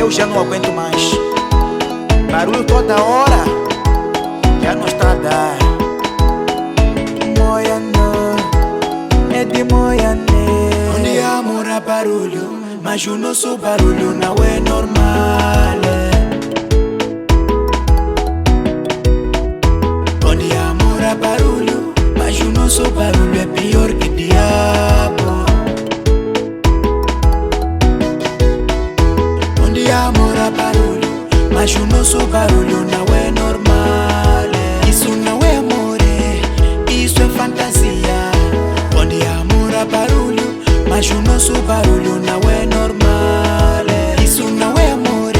eu já não aguento mais. Barulho toda hora, já não está a dar. Moianã, é de Moiané. Onde amor há barulho, mas o nosso barulho não é normal. Onde amor há barulho, mas o nosso barulho é pior que diabo. Onde amor há barulho, mas o nosso barulho não é normal. Isso não é amor, isso é fantasia. Onde amor há barulho, mas o nosso barulho não é normal. Isso não é amor,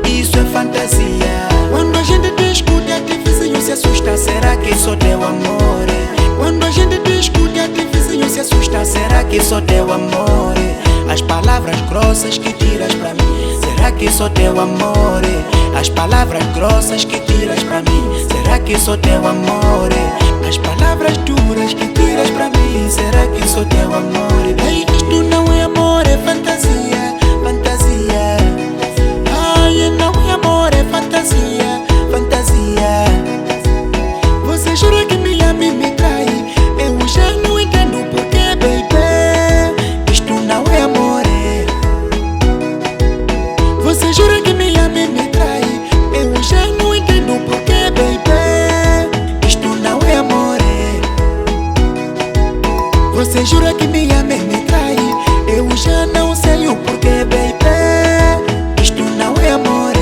isso é fantasia. Quando a gente discute, até vizinho se assusta. Será que só deu amor? Quando a gente discute, até vizinho se assusta. Será que só deu amor? As palavras grossas que tiras pra mim, será que só teu amor? As palavras grossas que tiras pra mim, será que só teu amor? As palavras duras que tiras pra mim, será que só teu amor? Ei, isto não é amor, é fantasia, fantasia. Ai, não é amor, é fantasia, fantasia. Você jura que me ama e me trai? Eu já não entendo porquê, baby. Isto não é amor. Você jura que me ama e me trai? Eu já não entendo porquê, baby. Isto não é amor. Você jura que me ama e me trai? Eu já não sei o porquê, baby. Isto não é amor.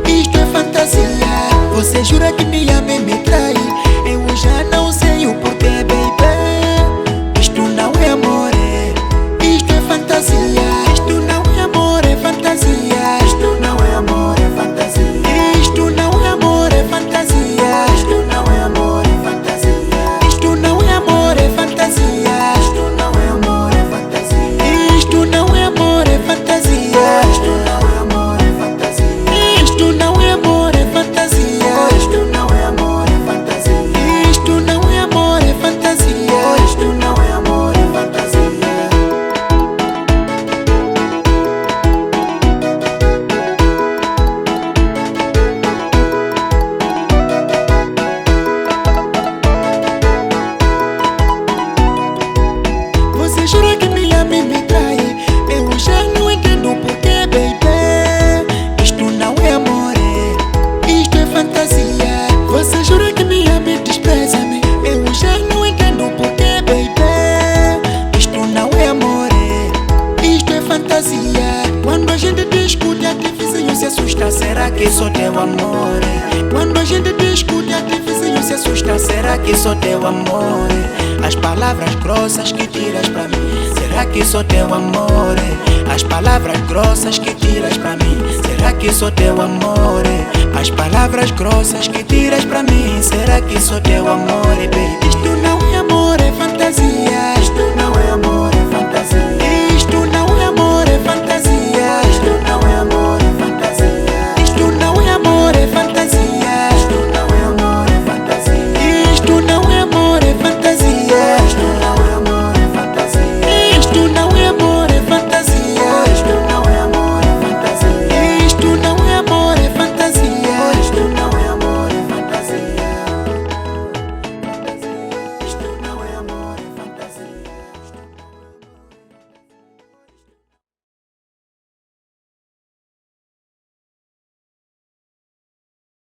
Isto é fantasia. Você jura que me ama e me trai? Eu já não sei o porquê, baby. Isto não é amor. Isto é fantasia. Isto não é amor, é fantasia. Isto não é amor, é fantasia. Isto não é amor, é fantasia. Isto não é amor, é fantasia. Isto não é amor, é fantasia. Isto não é amor, é fantasia. Isto não é amor, é fantasia. Isto não é amor, é fantasia. Isto não é amor, é fantasia. Isto não é amor, é fantasia. Isto não é amor, é fantasia. Isto não é amor, é fantasia. Você jura que me ama e me trai? Eu já não entendo porquê, baby. Isto não é amor, isto é fantasia. Você jura que me ama e despreza-me? Eu já não entendo porquê, baby. Isto não é amor, isto é fantasia. Quando a gente discute, até vizinho se assusta. Será que só deu amor? Quando a gente discute, até vizinho se assusta. Será que só deu amor? As palavras grossas que tiras pra mim, será que só teu amor? As palavras grossas que tiras pra mim, será que só teu amor? As palavras grossas que tiras pra mim, será que só teu amor? Baby, isto não é amor, é